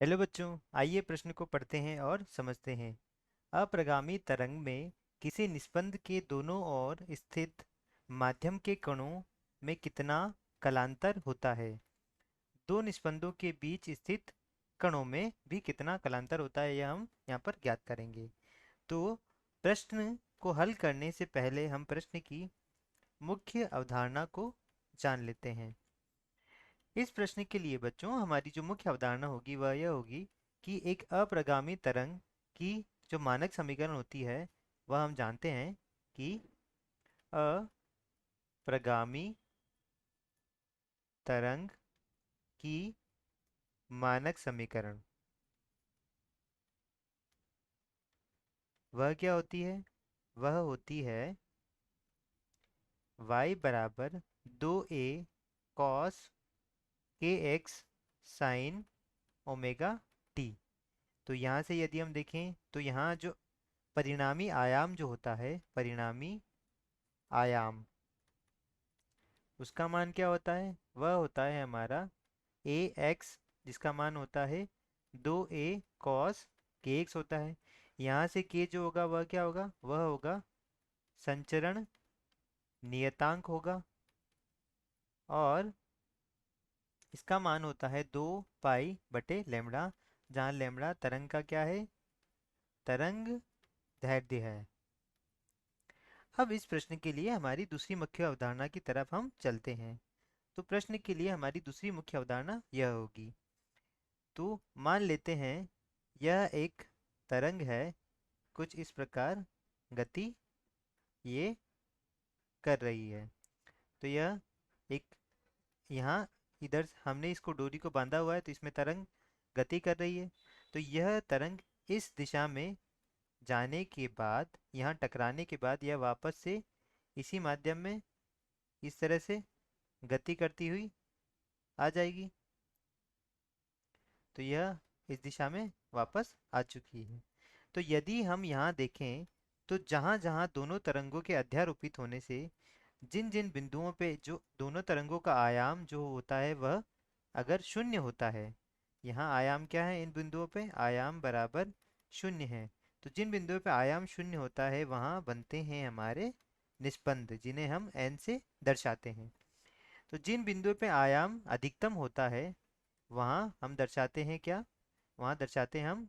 Hello बच्चों, आइए प्रश्न को पढ़ते हैं और समझते हैं। अप्रगामी तरंग में किसी निस्पंद के दोनों ओर स्थित माध्यम के कणों में कितना कलांतर होता है? दो निस्पंदों के बीच स्थित कणों में भी कितना कलांतर होता है, यह हम यहाँ पर ज्ञात करेंगे। तो प्रश्न को हल करने से पहले हम प्रश्न की मुख्य अवधारणा को जान लेते हैं। इस प्रश्न के लिए बच्चों हमारी जो मुख्य अवधारणा होगी वह यह होगी कि एक अप्रगामी तरंग की जो मानक समीकरण होती है वह हम जानते हैं कि अप्रगामी तरंग की मानक समीकरण वह क्या होती है? वह होती है y बराबर 2a कॉस के एक्स साइन ओमेगा टी। तो यहाँ से यदि हम देखें तो यहाँ जो परिणामी आयाम जो होता है, परिणामी आयाम, उसका मान क्या होता है? वह होता है हमारा ए एक्स, जिसका मान होता है 2a कॉस के एक्स होता है। यहाँ से के जो होगा वह क्या होगा? वह होगा संचरण नियतांक होगा, और इसका मान होता है 2 पाई/लैम्बडा, जहाँ लैम्बडा तरंग का क्या है? तरंग दैर्ध्य है। अब इस प्रश्न के लिए हमारी दूसरी मुख्य अवधारणा की तरफ हम चलते हैं। तो प्रश्न के लिए हमारी दूसरी मुख्य अवधारणा यह होगी। तो मान लेते हैं यह एक तरंग है, कुछ इस प्रकार गति ये कर रही है। तो यह एक, यहाँ इधर हमने इसको डोरी को बांधा हुआ है तो इसमें तरंग गति कर रही है। तो यह तरंग इस दिशा में जाने के बाद, यहाँ टकराने के बाद यह वापस से इसी माध्यम में इस तरह से गति करती हुई आ जाएगी। तो यह इस दिशा में वापस आ चुकी है। तो यदि हम यहाँ देखें तो जहाँ जहाँ दोनों तरंगों के अध्यारोपित होने से जिन जिन बिंदुओं पे जो दोनों तरंगों का आयाम जो होता है वह अगर शून्य होता है, यहाँ आयाम क्या है? इन बिंदुओं पे आयाम बराबर शून्य है। तो जिन बिंदुओं पे आयाम शून्य होता है वहाँ बनते हैं हमारे निस्पंद, जिन्हें हम n से दर्शाते हैं। तो जिन बिंदुओं पे आयाम अधिकतम होता है वहाँ हम दर्शाते हैं क्या? वहाँ दर्शाते हैं हम,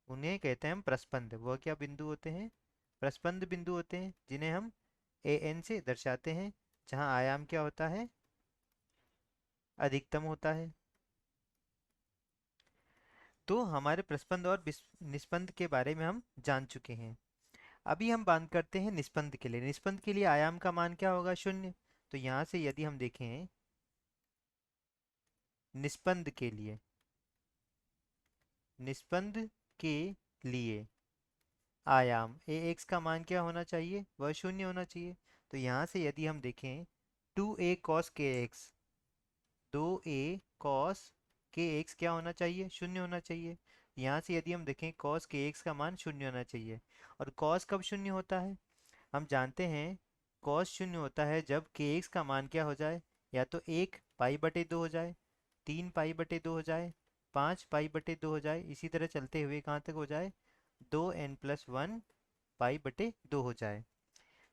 उन्हें कहते हैं हम प्रस्पंद। वह क्या बिंदु होते हैं? प्रस्पंद बिंदु होते हैं, जिन्हें हम an से दर्शाते हैं, जहाँ आयाम क्या होता है? अधिकतम होता है। तो हमारे प्रस्पंद और निस्पंद के बारे में हम जान चुके हैं। अभी हम बात करते हैं निस्पंद के लिए। निस्पंद के लिए आयाम का मान क्या होगा? शून्य। तो यहाँ से यदि हम देखें निस्पंद के लिए, निस्पंद के लिए आयाम ए एक्स का मान क्या होना चाहिए? वह शून्य होना चाहिए। तो यहाँ से यदि हम देखें 2a कॉस के एक्स, 2a कॉस के एक्स क्या होना चाहिए? शून्य होना चाहिए। यहाँ से यदि हम देखें कॉस के एक्स का मान शून्य होना चाहिए। और कॉस कब शून्य होता है? हम जानते हैं कॉस शून्य होता है जब के एक्स का मान क्या हो जाए? या तो 1 पाई/2 हो जाए, 3 पाई/2 हो जाए, 5 पाई/2 हो जाए, इसी तरह चलते हुए कहाँ तक हो जाए? 2n+1 पाई/2 हो जाए।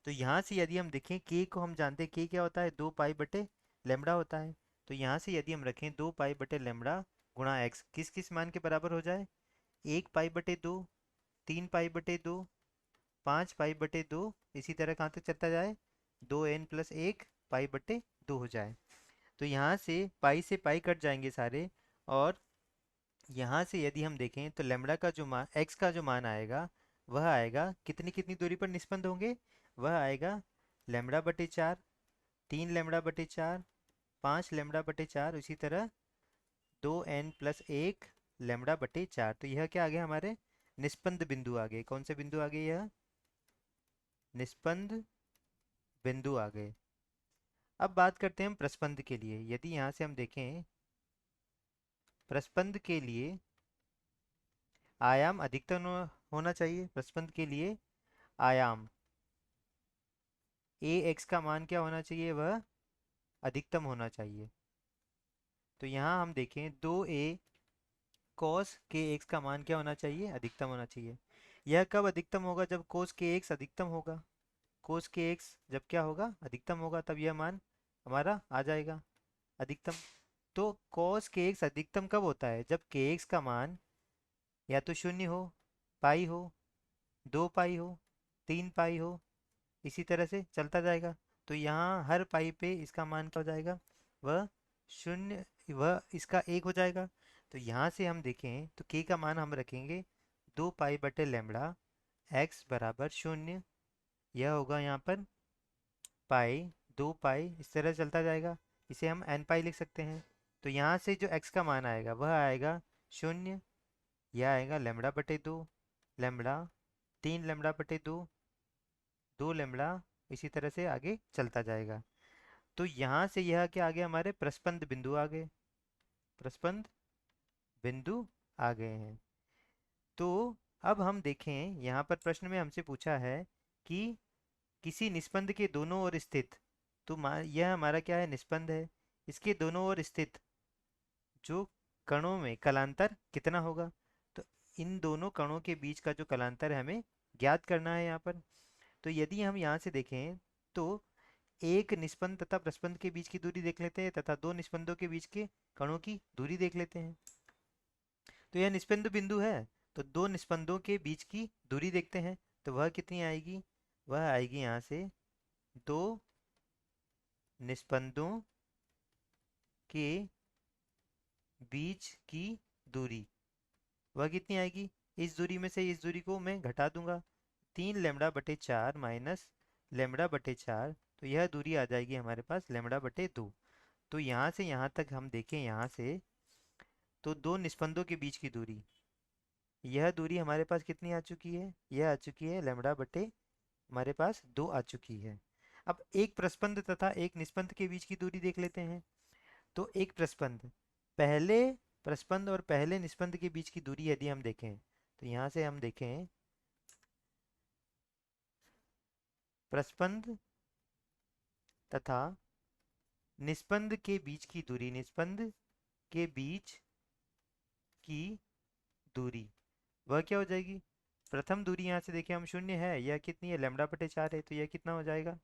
तो यहाँ से यदि हम देखें के को हम जानते हैं के क्या होता है? 2 पाई/लैम्बडा होता है। तो यहाँ से यदि हम रखें 2 पाई/लैम्बडा गुणा एक्स किस किस मान के बराबर हो जाए? 1 पाई/2, 3 पाई/2, 5 पाई/2, इसी तरह कहाँ तक चलता जाए? 2n+1 पाई/2 हो जाए। तो यहाँ से पाई कट जाएंगे सारे, और यहाँ से यदि हम देखें तो लैम्बडा का जो मान, एक्स का जो मान आएगा वह आएगा कितनी कितनी दूरी पर निष्पन्द होंगे? वह आएगा लैम्बडा/4, 3 लैम्बडा/4, 5 लैम्बडा/4, इसी तरह 2n+1 लैम्बडा/4। तो यह क्या आ गया? हमारे निष्पन्द बिंदु आ गए। कौन से बिंदु आ गए? यह निष्पन्द बिंदु आ गए। अब बात करते हैं हम प्रस्पंद के लिए। यदि यहाँ से हम देखें प्रस्पंद के लिए आयाम अधिकतम होना चाहिए। प्रस्पंद के लिए आयाम ए एक्स का मान क्या होना चाहिए? वह अधिकतम होना चाहिए। तो यहाँ हम देखें 2a कॉस के एक्स का मान क्या होना चाहिए, अधिकतम होना चाहिए। यह कब अधिकतम होगा, जब कोस के एक्स अधिकतम होगा। कोस के एक्स जब क्या होगा, अधिकतम होगा, तब यह मान हमारा आ जाएगा अधिकतम। तो कॉस के एक्स अधिकतम कब होता है, जब के एक्स का मान या तो शून्य हो, पाई हो, 2 पाई हो, 3 पाई हो, इसी तरह से चलता जाएगा। तो यहाँ हर पाई पे इसका मान क्या हो जाएगा, वह शून्य, वह इसका एक हो जाएगा। तो यहाँ से हम देखें तो के का मान हम रखेंगे 2 पाई/लैम्बडा एक्स बराबर शून्य। यह होगा यहाँ पर पाई, 2 पाई, इस तरह चलता जाएगा। इसे हम एन पाई लिख सकते हैं। तो यहाँ से जो एक्स का मान आएगा वह आएगा शून्य। यह आएगा लैम्बडा/2, लैम्बडा, 3 लैम्बडा/2, 2 लैम्बडा, इसी तरह से आगे चलता जाएगा। तो यहाँ से यह क्या आ गया, हमारे प्रस्पंद बिंदु आ गए, प्रस्पंद बिंदु आ गए हैं। तो अब हम देखें, यहाँ पर प्रश्न में हमसे पूछा है कि किसी निस्पंद के दोनों ओर स्थित, तो यह हमारा क्या है, निस्पंद है। इसके दोनों ओर स्थित जो कणों में कलांतर कितना होगा। तो इन दोनों कणों के बीच का जो कलांतर है हमें ज्ञात करना है यहाँ पर। तो यदि हम यहाँ से देखें तो एक निस्पंद तथा प्रस्पंद के बीच की दूरी देख लेते हैं, तथा दो निस्पंदों के बीच के कणों की दूरी देख लेते हैं। तो यह निस्पंद बिंदु है, तो दो निस्पंदों के बीच की दूरी देखते हैं। तो वह कितनी आएगी, वह आएगी यहाँ से दो निस्पंदों के बीच की दूरी, वह कितनी आएगी, इस दूरी में से इस दूरी को मैं घटा दूंगा, 3 लैम्बडा/4 माइनस लैम्बडा/4। तो यह दूरी आ जाएगी हमारे पास लैम्बडा/2। तो यहाँ से यहाँ तक हम देखें, यहाँ से तो दो निस्पंदों के बीच की दूरी, यह दूरी हमारे पास कितनी आ चुकी है, यह आ चुकी है लैम्बडा/, हमारे पास 2 आ चुकी है। अब एक प्रस्पंद तथा एक निस्पंद के बीच की दूरी देख लेते हैं। तो एक प्रस्पंद, पहले प्रस्पंद और पहले निस्पंद के बीच की दूरी यदि हम देखें, तो यहाँ से हम देखें प्रस्पंद तथा निस्पंद के बीच की दूरी, निस्पंद के बीच की दूरी, वह क्या हो जाएगी, प्रथम दूरी यहाँ से देखिए हम शून्य है, यह कितनी है, लैम्बडा/4 है। तो यह कितना हो जाएगा,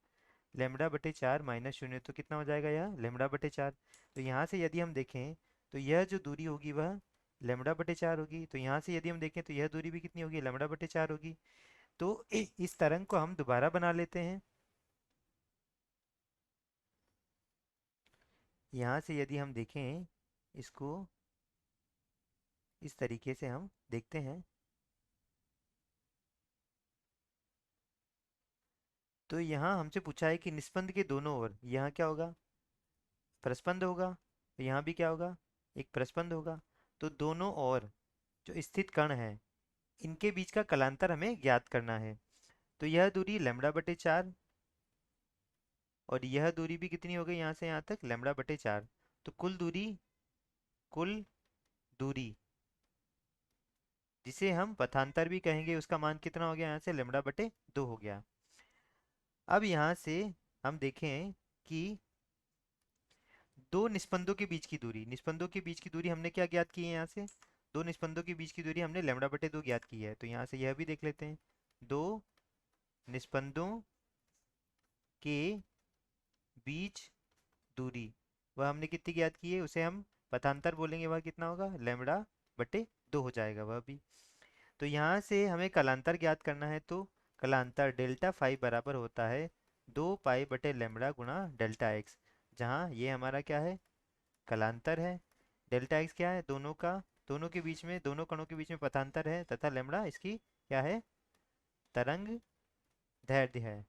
लैम्बडा/4 माइनस शून्य, तो कितना हो जाएगा यह लैम्बडा/4। तो यहाँ से यदि हम देखें तो यह जो दूरी होगी वह लैम्बडा/4 होगी। तो यहाँ से यदि हम देखें तो यह दूरी भी कितनी होगी, लैम्बडा/4 होगी। तो इस तरंग को हम दोबारा बना लेते हैं। यहाँ से यदि हम देखें इसको, इस तरीके से हम देखते हैं। तो यहाँ हमसे पूछा है कि निस्पंद के दोनों ओर, यहाँ क्या होगा, प्रस्पंद होगा। तो यहाँ भी क्या होगा, एक प्रस्पंद होगा। तो दोनों ओर जो स्थित कण है, इनके बीच का कलांतर हमें ज्ञात करना है। तो यह दूरी लैम्बडा/4, और यह दूरी भी कितनी हो गई, यहाँ से यहाँ तक लैम्बडा/4। तो कुल दूरी, कुल दूरी जिसे हम पथांतर भी कहेंगे, उसका मान कितना हो गया, यहाँ से लैम्बडा/2 हो गया। अब यहाँ से हम देखें कि दो निस्पंदों के बीच की दूरी, निस्पंदों के बीच की दूरी हमने क्या ज्ञात की है, यहाँ से दो निस्पंदों के बीच की दूरी हमने लैम्बडा/2 ज्ञात की है। तो यहाँ से यह भी देख लेते हैं, दो निस्पंदों के बीच दूरी, वह हमने कितनी ज्ञात की है, उसे हम पथांतर बोलेंगे, वह कितना होगा, लैम्बडा/2 हो जाएगा वह भी। तो यहाँ से हमें कलांतर ज्ञात करना है। तो कलांतर डेल्टा फाई बराबर होता है 2 पाई/लैम्बडा गुणा डेल्टा एक्स, जहाँ ये हमारा क्या है, कलांतर है। डेल्टा एक्स क्या है, दोनों का, दोनों के बीच में, दोनों कणों के बीच में पथांतर है, तथा लैम्बडा इसकी क्या है, तरंग दैर्ध्य है।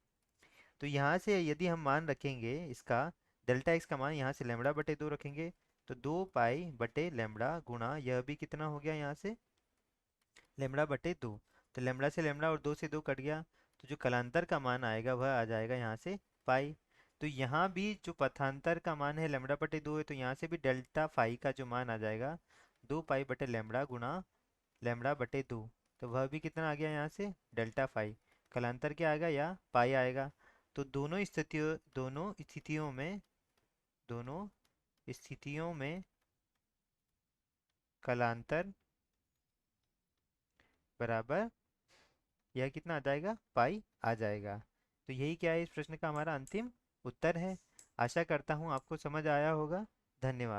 तो यहाँ से यदि हम मान रखेंगे इसका, डेल्टा एक्स का मान यहाँ से लैम्बडा/2 रखेंगे, तो 2 पाई/लैम्बडा गुणा, यह भी कितना हो गया यहाँ से लैम्बडा/2। तो लैम्बडा से लैम्बडा और 2 से 2 कट गया। तो जो कलांतर का मान आएगा वह आ जाएगा यहाँ से पाई। तो यहाँ भी जो पथांतर का मान है लैम्बडा/2 है, तो यहाँ से भी डेल्टा फाई का जो मान आ जाएगा 2 पाई/लैम्बडा गुणा लैम्बडा/2। तो वह भी कितना आ गया यहाँ से डेल्टा फाई। कलांतर क्या आएगा, या पाई आएगा। तो दोनों स्थितियों में कलांतर बराबर यह कितना आ जाएगा, पाई आ जाएगा। तो यही क्या है, इस प्रश्न का हमारा अंतिम उत्तर है। आशा करता हूँ आपको समझ आया होगा। धन्यवाद।